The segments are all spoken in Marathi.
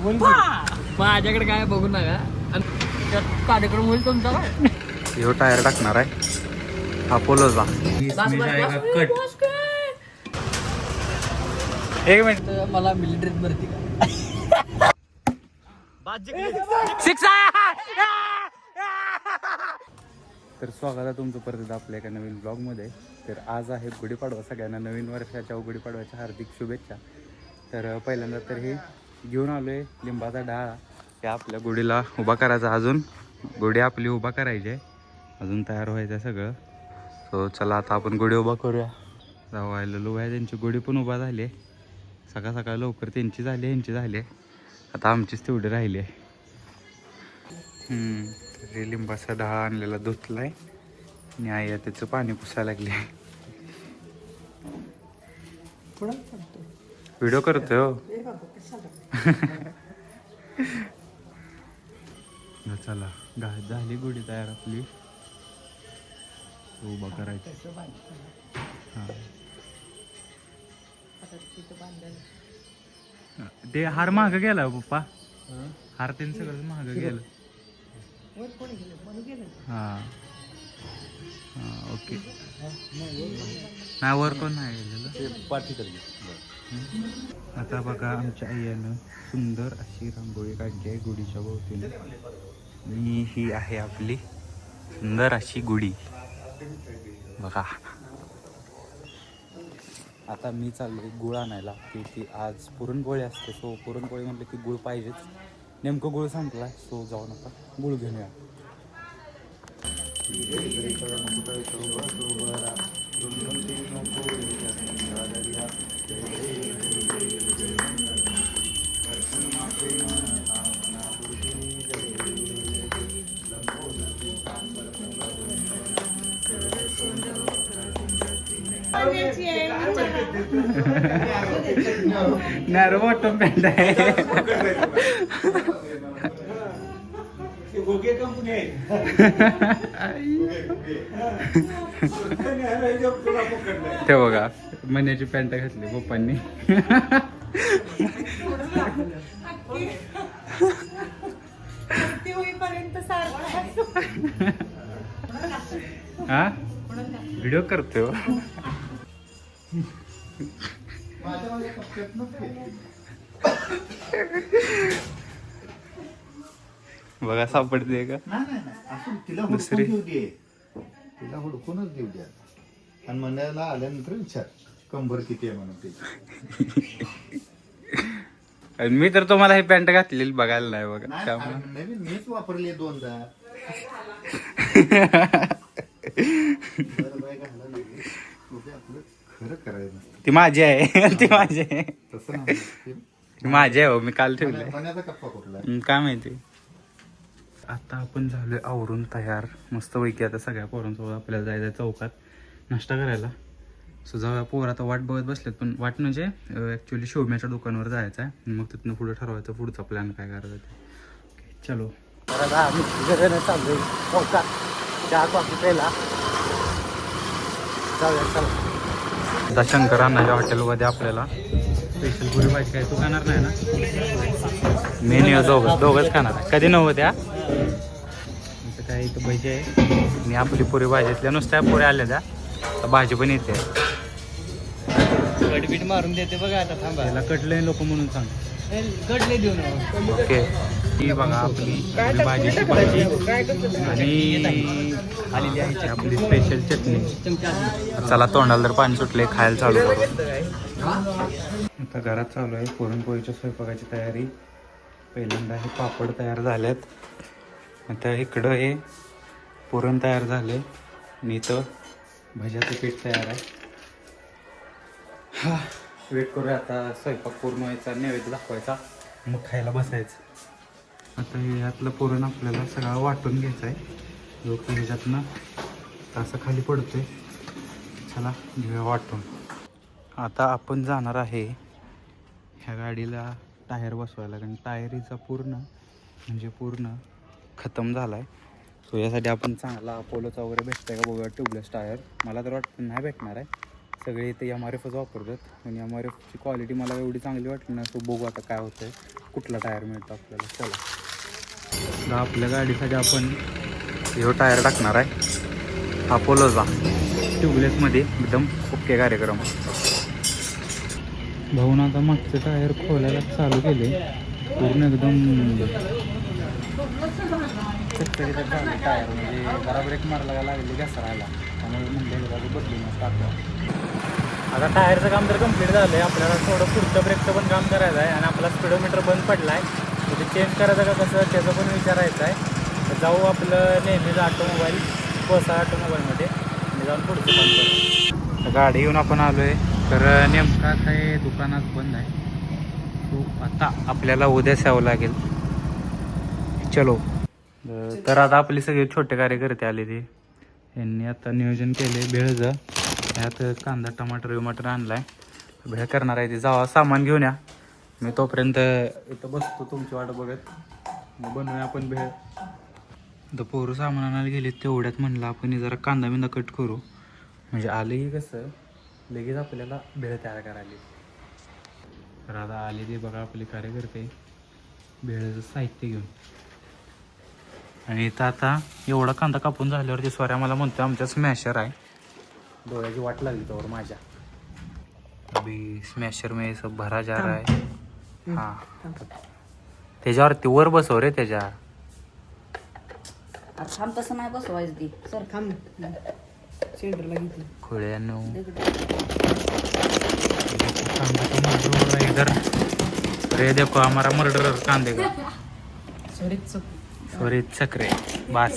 माझ्याकडे काय बघू नका आणि त्यात कार्यक्रम होईल तुमचा काय. ह्यो टायर टाकणार आहे अपोलोचा. कट एक मिनिट मला मिलिटरीत भरती का तर स्वागत आहे तुमचं परत आपल्या एका नवीन ब्लॉगमध्ये. तर आज आहे गुढीपाडवा. सगळ्यांना नवीन वर्षाच्या गुढीपाडव्याच्या हार्दिक शुभेच्छा. तर पहिल्यांदा तर हे घेऊन आलो आहे लिंबाचा डाळा. हे आपल्या गुढीला उभा करायचा. अजून गुढी आपली उभा करायची आहे, अजून तयार व्हायचं आहे सगळं. सो चला आता आपण गुढी उभा करूया. जावायला लो आहे, त्यांची गुढी पण उभा झाली आहे. सकाळ सकाळ लवकर त्यांची झाली, ह्यांची झाली आहे. आता आमचीच तेवढी राहिली आहे. हे लिंबाचा डाळा आणलेला धुतलाय आणि आई त्याचं पाणी पुसायला लागले. व्हिडिओ करतोय हो. चला झाली गुढी तयार आपली. उभा करायची. ते हार महाग गेला पप्पा. हार त्यांनी सगळं महाग गेलं. हां ओके. नाही वर पण नाही गेलेलं. आता बघा आमच्या आईनं सुंदर अशी रांगोळी काढली आहे गुढीच्या भोवतीने. आणि ही आहे आपली सुंदर अशी गुढी बघा. आता मी चाललोय गुळ आणायला. ती आज पुरणपोळी असते. सो पुरणपोळी म्हटलं की गुळ पाहिजेच. नेमकं गुळ संपला, सो जाऊन आता गुळ घेऊन या. नॅरो बॉटम पॅन्ट आहे. ते बघा मण्याची पॅन्ट घातली पप्पांनी. हा व्हिडिओ करतोय. बघा सापडते का दुसरी. तिला हुडकूनच देऊ द्या. आणि म्हणायला आल्यानंतर विचार कंबर किती आहे म्हणून त्याची. मी तर तुम्हाला ही पॅन्ट घातलेली बघायला नाही बघा. नवीन मीच वापरली 2दा. खरं करायचं ती माझी आहे. ती माझी आहे. तसं माझी आहे हो. मी काल ठेवले. पाण्याचा कप्पा कुठला काय माहिती. आता आपण झालोय आवरून तयार मस्तपैकी. आता सगळ्या पोरांसोबत आपल्याला जायचं चौकात नाश्ता करायला. सो जाऊया. पोर आता वाट बघत बसलेत. पण वाट म्हणजे ॲक्च्युली शोम्याच्या दुकानावर जायचं आहे. मग तिथनं पुढे ठरवायचं पुढचा प्लॅन काय करायचं ते. चलो चाललोय चौकात चहा कॉफी प्यायला. जाऊया चला. आता शंकर अण्णाच्या हॉटेलमध्ये आपल्याला स्पेशल पुरी भाजी काय तू खाणार नाही ना. मेन्यू दोघंच खाणार आहे. कधी नव्हतं त्या इथं काय इथं भजी आहे आणि आपली पुरी भाजीतल्या नुसत्या पुऱ्या आल्या त्या. तर भाजी पण येते. कटबीट मारून देते बघा. आता थांबा त्याला कटले लोक म्हणून सांग. कटले देऊ नका. ओके ही बघा आपली भाजीची भाजी आणि आलेली आहे आपली स्पेशल चटणी. चला तोंडाला तर पाणी सुटले. खायला चालू करू. आता घरात चालू आहे पुरणपोळीच्या स्वयंपाकाची तयारी. पहिल्यांदा हे पापड तयार झालेत. आता इकडं हे पुरण तयार झाले आणि इथं भज्याचं पीठ तयार आहे. हा वेट करूया. आता स्वयंपाक पूर्ण व्हायचा, नैवेद्य दाखवायचा, मग खायला बसायचं. आता यातलं पुरण आपल्याला सगळं वाटून घ्यायचं आहे. जो की ह्याच्यातनं असं खाली पडतोय. चला घेऊया वाटून. आता आपण जाणार आहे ह्या गाडीला टायर बसवायला. कारण टायरीचा पूर्ण खतम झाला आहे. सो यासाठी आपण चांगला अपोलोचा वगैरे भेटतं का बघूया ट्यूबलेस टायर. मला तर वाटतं नाही भेटणार आहे. सगळे इथे MRFच वापरतात आणि MRFची क्वालिटी मला एवढी चांगली वाटली ना. सो बघू आता काय होतं आहे, कुठला टायर मिळतो आपल्याला. चला आता आपल्या गाडीसाठी आपण ह्यो टायर टाकणार आहे अपोलोचा, ट्यूबलेसमध्ये एकदम ओके कार्यक्रम. भाऊन आता मागचं टायर खोलायला चालू केले, पूर्ण एकदम टायर म्हणजे जरा ब्रेक मारला लागले घसरायला, त्यामुळे म्हणले बाजू बदलूनच टाकलं. आता टायरचं काम तर कम्प्लीट झालं आहे. आपल्याला थोडं पुढच्या ब्रेकचं पण काम करायचं आहे आणि आपला स्पीडोमीटर बंद पडला आहे, ते चेंज करायचं का कसं त्याचं पण विचारायचं आहे. तर जाऊ आपलं नेहमीचं ऑटोमोबाईल कोसा ऑटोमोबाईलमध्ये आणि जाऊन पुढचं काम करू. गाडी घेऊन आपण आलो आहे, तर नेमकं आता हे दुकानात बंद आहे. सो आता आपल्याला उद्याच यावं लागेल. चलो. तर आता आपले सगळे छोटे कार्यकर्ते आले, ते यांनी आता नियोजन केले भेळचं. ह्यात कांदा टमाटर आणला आहे, भेळ करणार आहे. ते जावा सामान घेऊन या, मी तोपर्यंत इथं बसतो तुमची वाट बघत, मग बनवूया आपण भेळ. तर पोरं सामान आणायला गेले, तेवढ्यात म्हणलं आपण जरा कांदा बिंदा कट करू, म्हणजे आले की कसं लगेच आपल्याला भेळ तयार करायला. तर आता आले ते बघा आपले कार्यकर्ते भेळचं साहित्य घेऊन. आणि इथं आता एवढा कांदा कापून झाल्यावरती स्वऱ्या मला म्हणतो आमच्या स्मॅशर आहे, डोळ्याची वाट लागली त्यावर माझ्या. अभी स्मॅशर में सब भरा जा रहा है. हां त्याच्यावरती वर बसव रे त्याच्या. थांब तसं नाही बसवायचं ती सर थांब सेंटरला घेतली खोळ्यानो इधर. अरे देखो हमारा मर्डरर कांदे का सॉरी चक्रे बस.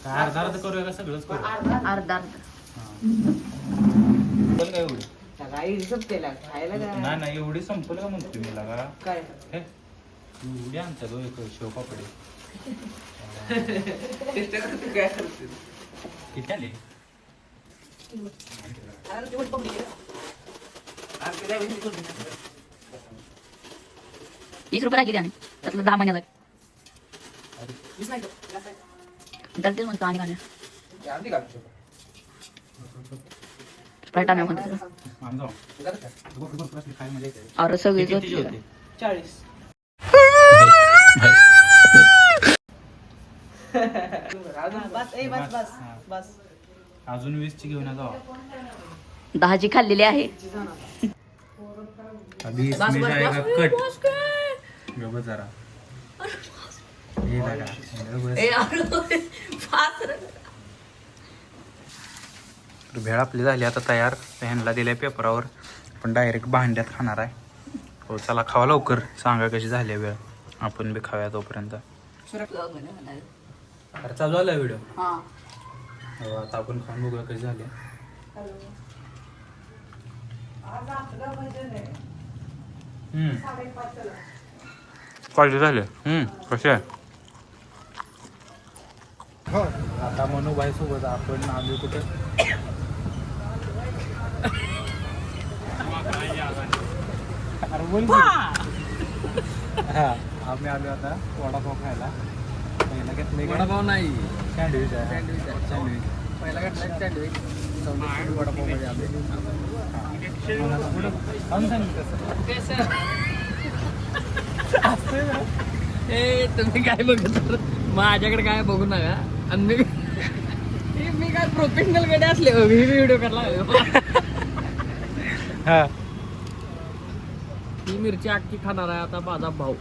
अर्धा अर्ध करूया का सगळंच करू? अर्धा अर्धा पण काय एवढी काही संपतेला खायला काय नाही एवढी संपल का म्हणतो मी लागा काय हे एवढी आणतात हो एक शेवपापडे. किती आले? 20 रुपये किती आणि त्यातलं 10 महिन्यात त्याला तेच म्हणतो आणि गाण्या स्प्राईट आम्ही म्हणतो अरे सगळे 40 अजून 20 ची घेऊन जाऊ. 10 ची खाल्लेली आहे. अभी इसमें जाएगा कट. बघ जरा हे लगा भेळ आपली झाली आता तयार. ह्यांना दिल्या पेपरावर, पण डायरेक्ट भांड्यात खाणार आहे. हो चला खावा लवकर, सांगा कशी झाली वेळ, आपण बी खाऊया तोपर्यंत. अरे चालू आला व्हिडिओ. हो आता आपण खाऊन बघूया कशी झाली. क्वालिटी झाले कसे आहे. आता मनोबाई सोबत आपण आलो कुठे हा आम्ही आलो आता वडापाव खायला. पहिला घेतलं वडापाव नाही सँडविच आहे. सँडविच पहिला घेतला सँडविच वडापाव मध्ये आले. ए तुम्ही काय बघत माझ्याकडे काय बघू नका. आणि मी काय प्रोफेशनल कडे असले व्हिडिओ करायला. हा ही मिरची अख्खी खाणार आहे आता माझा भाऊ.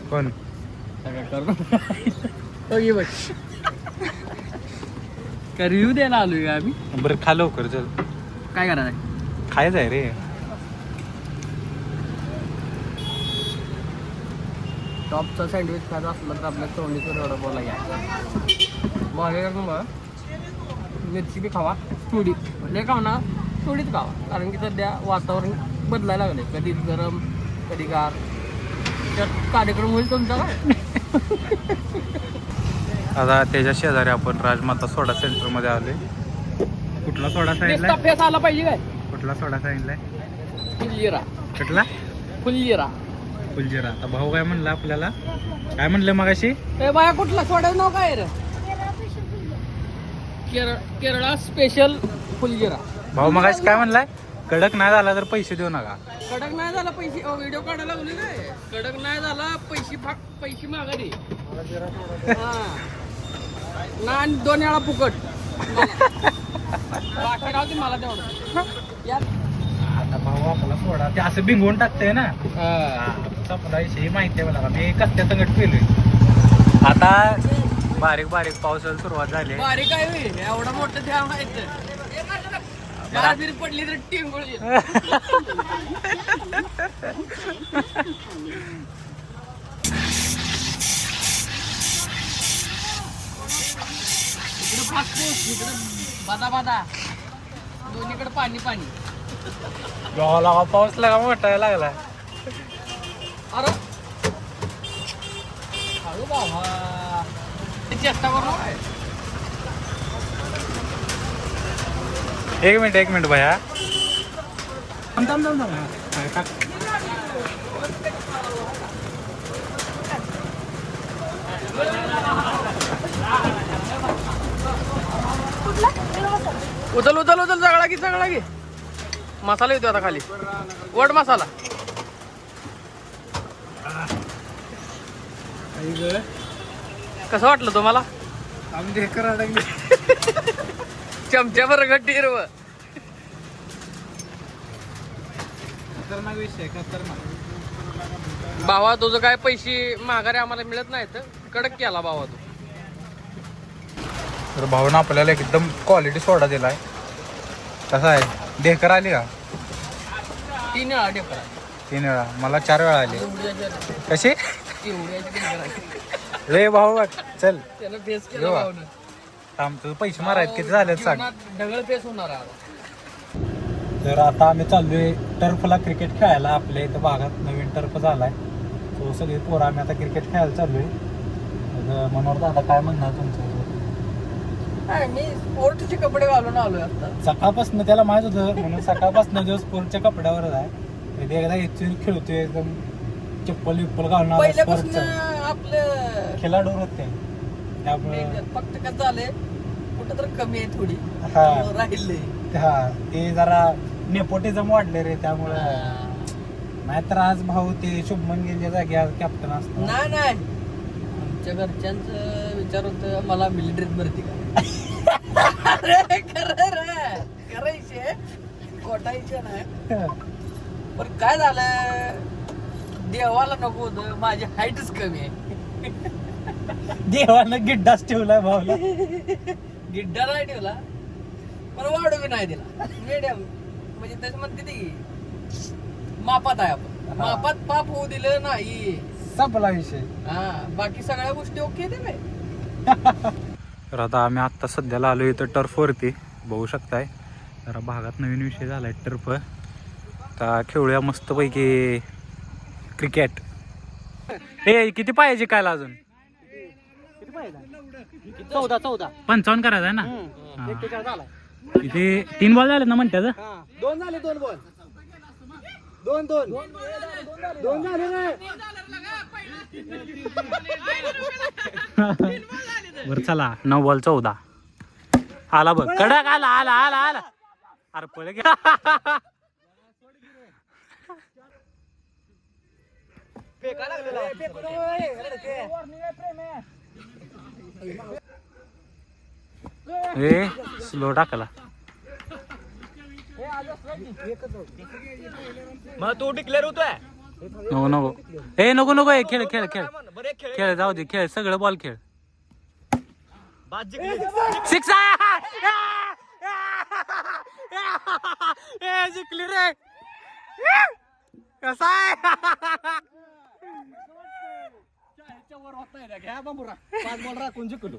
कोण का रिव्ह्यू द्यायला आलोय आम्ही. बरं खा लवकर चल. काय करणार आहे? खायचं आहे रे. टॉपचा सँडविच खायचा असला तर आपल्या तोंडीचं वडापावला घ्या. मागे का बघा मिरची बी खावा थोडी, म्हणजे खावा ना थोडीच खावा, कारण की सध्या वातावरण बदलायला लागले, कधी गरम कधी गार. त्यात कार्यक्रम होईल तुमचा काय. आता त्याच्या शेजारी आपण राजमाता सोडा सेंटर मध्ये आलोय. कुठला सोडा सांगितलाय? फेस आला पाहिजे काय. कुठला सोडा सांगितलाय? फुलजिरा. कुठला? फुलजिरा. फुलजिरा. आता भाऊ काय म्हणलं आपल्याला, काय म्हणलं मगाशी? ए बाया कुठला सोडायचं नाव काय रे? केरळा स्पेशल फुलजिरा. भाऊ मग काय म्हणलाय, कडक नाही झाला तर पैसे देऊ नका. कडक नाही झाला पैसे, व्हिडिओ काढायला लागले काय. कडक नाही झाला पैसे माघारी. ना 2 वेळा फुकट. बाकी राहते मला तेवढं. आता भाऊ आपला सोडा ते असं बिंगवून टाकतंय ना. आपला विषयी माहिती आहे मला, मी कसल्या संकट पेलोय. आता बारीक बारीक पावसाला सुरुवात झाली. बारीक काय होईल एवढा मोठं द्या माहित जरी पडली तर टिंगुळ. इकडं फासफूस, इकडं बादा दोन्हीकडे पाणी. गावाला पाऊस लागा मोठा लागला. अरे हळू बाबा चेष्टा करू नका. एक मिनिट भैया. उचल सगळा की मसाला येतो आता खाली. वड मसाला. कसं वाटलं तुम्हाला? चमच्यावर गट्टी हिरव. भावा तुझं काय पैसे माघारी आम्हाला मिळत नाहीत. कडक केला भावा तू. तर भाऊनं आपल्याला एकदम क्वालिटी सोडा दिलाय. कसा आहे, ढेकर आली का? 3 वेळा ढेकळा. 3 वेळा, मला 4 वेळा आली. कशी रे भाऊ बघ, चल त्यानं फेस येऊ केला का? भाऊनं. थांब, तुझं पैसे मारायत किती झालेत सांग. जीवनात ढगळ फेस होणार आहे. तर आता आम्ही चाललोय टर्फला क्रिकेट खेळायला. आपल्या इथं भागात नवीन टर्फ झालाय. तो सगळे पोरं आम्ही आता क्रिकेट खेळायला चाललोय. मनोहर दादा काय म्हणणार तुमचं? मी स्पोर्टचे कपडे घालून आलोय आता. सकाळपासून त्याला माहित होतं म्हणून सकाळपासून जो स्पोर्टच्या कपड्यावरच आहे. कधी एकदा इथून खेळतोय एकदम चप्पल विप्पल घालून आला. पहिल्यापासून स्पोर्टचं आपलं खेळाडू होते त्यामुळे फक्त कसं झालंय कुठं तर कमी आहे थोडी. हा. राहिले. हा, ते जरा नेपोटिझम वाढले रे त्यामुळे. नाहीतर आज भाऊ ते शुभमन गिलच्या जागी आज कॅप्टन असतो. नाही आमच्या घरच्यांचं विचार होत मला मिलिटरीत भरती का. अरे करायचे कोटायचे नाही. पण काय झालं, देवाला नको होतं. माझी हाईटच कमी आहे. देवानं गिड्डाच ठेवलाय भाऊला. गिड्डा नाही ठेवला पण वाढू बी नाही दिला. मीडियम म्हणजे त्याचं म्हणते ती मापात आहे. आपण मापात पाप होऊ दिलं नाही. संपला विषय. हा, बाकी सगळ्या गोष्टी ओके ते बाई. तर आता आम्ही आत्ता सध्याला आलो इथं टर्फवरती बघू शकताय. जरा भागात नवीन विषय झालाय टर्फ. आता खेळूया मस्तपैकी क्रिकेट. हे किती पाहिजे काय अजून? 14 55 करायचं आहे ना. इथे 3 बॉल झाले ना म्हणतात. 2 झाले. 2 बॉल 2 झाले ना. बरं चला, 9 बॉल 14 आला बघ. कडक आला. अरे पळ गे. स्लो टाकला. मग तू डिक्लेअर होतोय. नको खेळ जाऊ दे. खेळ सगळं बॉल खेळ. सिक्स जिंकली रे. कसा आहे? वर होत नाही घ्या बाबूरा. 5 बॉल राखून जिंकलो.